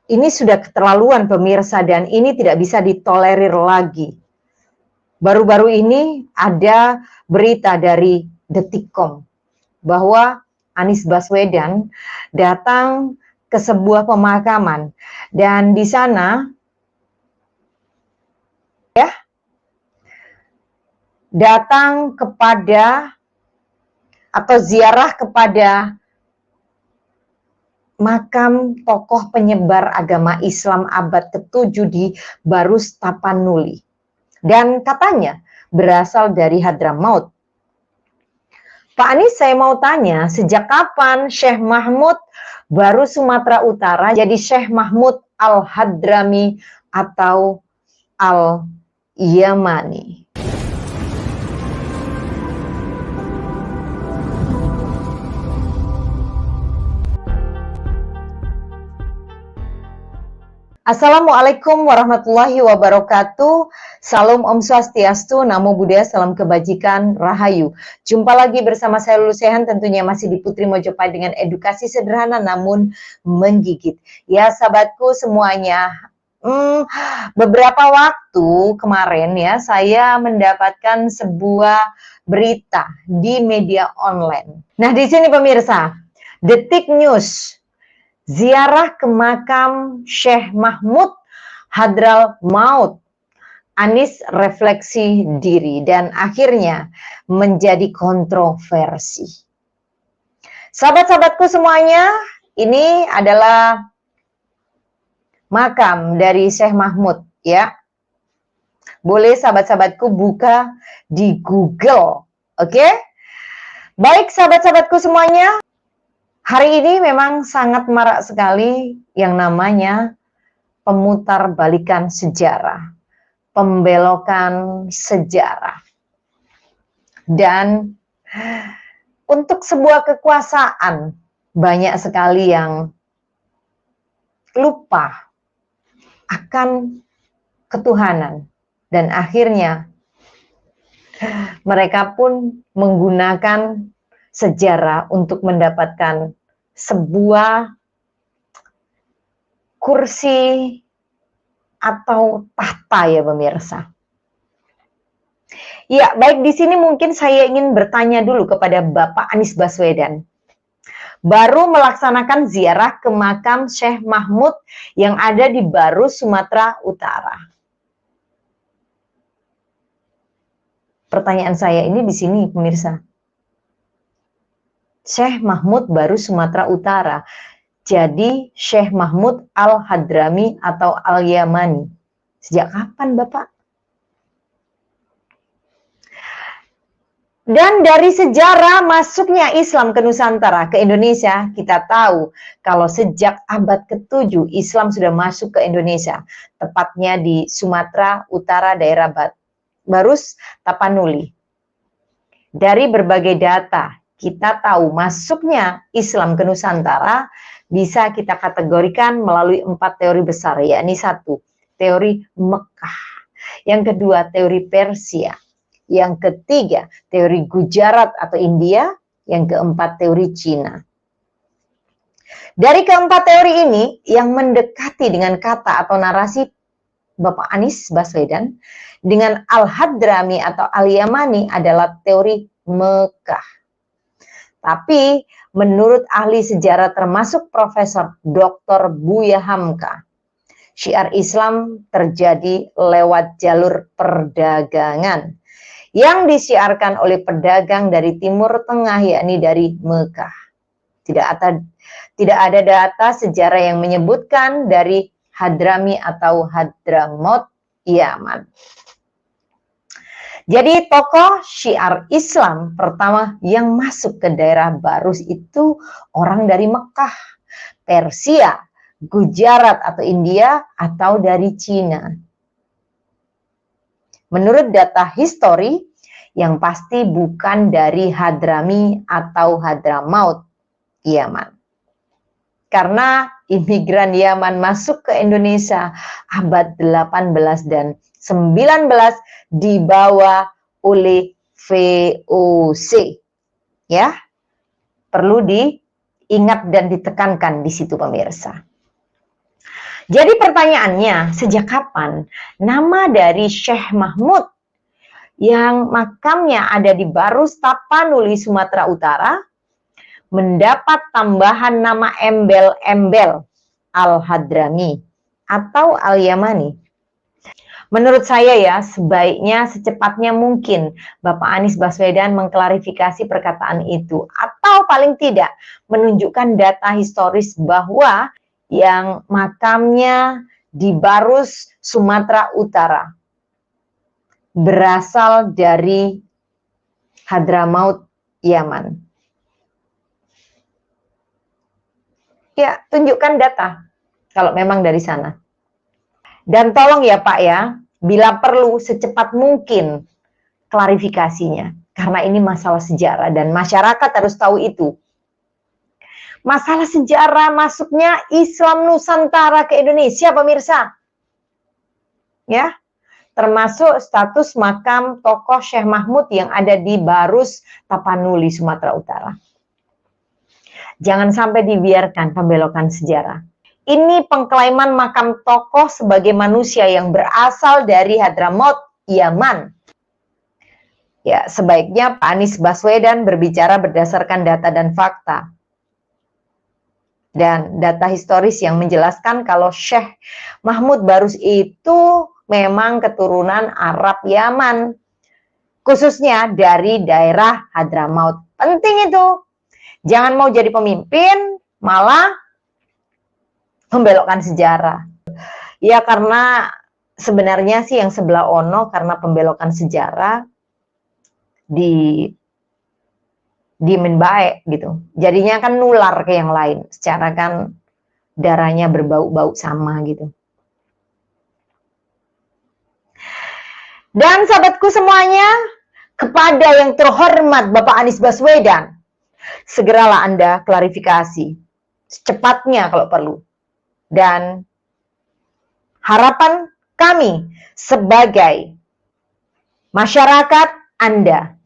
Ini sudah keterlaluan pemirsa, dan ini tidak bisa ditolerir lagi. Baru-baru ini ada berita dari Detikcom bahwa Anies Baswedan datang ke sebuah pemakaman, dan di sana ya datang kepada atau ziarah kepada makam tokoh penyebar agama Islam abad ke-7 di Barus Tapanuli. Dan katanya berasal dari Hadramaut. Pak Anies, saya mau tanya, sejak kapan Syekh Mahmud baru Sumatera Utara jadi Syekh Mahmud Al-Hadrami atau Al-Yamani? Assalamualaikum warahmatullahi wabarakatuh. Salam Om Swastiastu, Namo Buddhaya, salam kebajikan, Rahayu. Jumpa lagi bersama saya Lulu Sehan, tentunya masih di Putri Mojopahit dengan edukasi sederhana namun menggigit. Ya sahabatku semuanya, beberapa waktu kemarin ya saya mendapatkan sebuah berita di media online. Nah di sini pemirsa, Detik News. Ziarah ke makam Syekh Mahmud Hadramaut, Anies refleksi diri, dan akhirnya menjadi kontroversi. Sahabat-sahabatku semuanya, ini adalah makam dari Syekh Mahmud ya. Boleh sahabat-sahabatku buka di Google, oke? Baik sahabat-sahabatku semuanya, hari ini memang sangat marak sekali yang namanya pemutarbalikan sejarah, pembelokan sejarah. Dan untuk sebuah kekuasaan, banyak sekali yang lupa akan ketuhanan. Dan akhirnya mereka pun menggunakan sejarah untuk mendapatkan sebuah kursi atau tahta ya pemirsa. Ya, baik, di sini mungkin saya ingin bertanya dulu kepada Bapak Anies Baswedan. Baru melaksanakan ziarah ke makam Syekh Mahmud yang ada di Barus, Sumatera Utara. Pertanyaan saya ini di sini pemirsa. Syekh Mahmud Barus, Sumatera Utara. Jadi Syekh Mahmud Al-Hadrami atau Al-Yamani. Sejak kapan Bapak? Dan dari sejarah masuknya Islam ke Nusantara, ke Indonesia, kita tahu kalau sejak abad ke-7 Islam sudah masuk ke Indonesia. Tepatnya di Sumatera Utara, daerah Barus Tapanuli. Dari berbagai data, kita tahu masuknya Islam ke Nusantara bisa kita kategorikan melalui 4 teori besar, yakni 1, teori Mekah, yang kedua teori Persia, yang ketiga teori Gujarat atau India, yang keempat teori Cina. Dari keempat teori ini yang mendekati dengan kata atau narasi Bapak Anies Baswedan dengan Al-Hadrami atau Al-Yamani adalah teori Mekah. Tapi menurut ahli sejarah termasuk Profesor Dr. Buya Hamka, syiar Islam terjadi lewat jalur perdagangan yang disiarkan oleh pedagang dari Timur Tengah, yakni dari Mekah. Tidak ada data sejarah yang menyebutkan dari Hadrami atau Hadramaut, Yaman. Jadi tokoh syiar Islam pertama yang masuk ke daerah Barus itu orang dari Mekah, Persia, Gujarat atau India, atau dari Cina. Menurut data histori, yang pasti bukan dari Hadrami atau Hadramaut, Yaman. Karena imigran Yaman masuk ke Indonesia abad 18 dan 19 dibawa oleh VOC. Ya, perlu diingat dan ditekankan di situ pemirsa. Jadi pertanyaannya, sejak kapan nama dari Syekh Mahmud yang makamnya ada di Barus Tapanuli, Sumatera Utara, mendapat tambahan nama embel-embel Al-Hadrami atau Al-Yamani? Menurut saya ya, sebaiknya secepatnya mungkin Bapak Anies Baswedan mengklarifikasi perkataan itu, atau paling tidak menunjukkan data historis bahwa yang makamnya di Barus, Sumatera Utara berasal dari Hadramaut, Yaman. Ya, tunjukkan data kalau memang dari sana. Dan tolong ya Pak ya, bila perlu secepat mungkin klarifikasinya. Karena ini masalah sejarah dan masyarakat harus tahu itu. Masalah sejarah masuknya Islam Nusantara ke Indonesia, pemirsa. Ya, termasuk status makam tokoh Syekh Mahmud yang ada di Barus Tapanuli, Sumatera Utara. Jangan sampai dibiarkan pembelokan sejarah. Ini pengklaiman makam tokoh sebagai manusia yang berasal dari Hadramaut, Yaman. Ya, sebaiknya Pak Anies Baswedan berbicara berdasarkan data dan fakta. Dan data historis yang menjelaskan kalau Syekh Mahmud Barus itu memang keturunan Arab Yaman. Khususnya dari daerah Hadramaut. Penting itu. Jangan mau jadi pemimpin, malah membelokkan sejarah. Ya karena sebenarnya sih yang sebelah ono karena pembelokan sejarah diemin baik gitu. Jadinya kan nular ke yang lain. Secara kan darahnya berbau-bau sama gitu. Dan sahabatku semuanya, kepada yang terhormat Bapak Anies Baswedan, segeralah Anda klarifikasi. Secepatnya kalau perlu. Dan harapan kami sebagai masyarakat Anda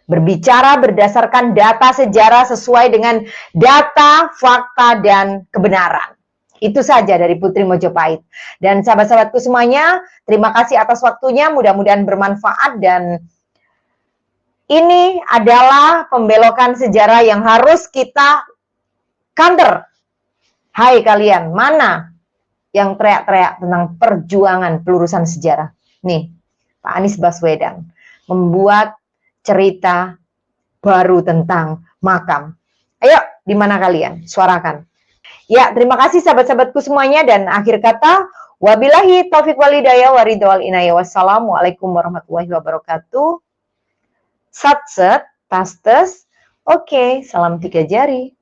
berbicara berdasarkan data sejarah sesuai dengan data, fakta, dan kebenaran. Itu saja dari Putri Mojopahit. Dan sahabat-sahabatku semuanya, terima kasih atas waktunya, mudah-mudahan bermanfaat dan ini adalah pembelokan sejarah yang harus kita counter. Hai kalian, mana yang teriak-teriak tentang perjuangan pelurusan sejarah? Nih, Pak Anies Baswedan membuat cerita baru tentang makam. Ayo, di mana kalian? Suarakan. Ya, terima kasih sahabat-sahabatku semuanya dan akhir kata, wabillahi taufiq walhidayah waridwal inayah. Wassalamualaikum warahmatullahi wabarakatuh. Satset, tastes, oke, salam 3 jari.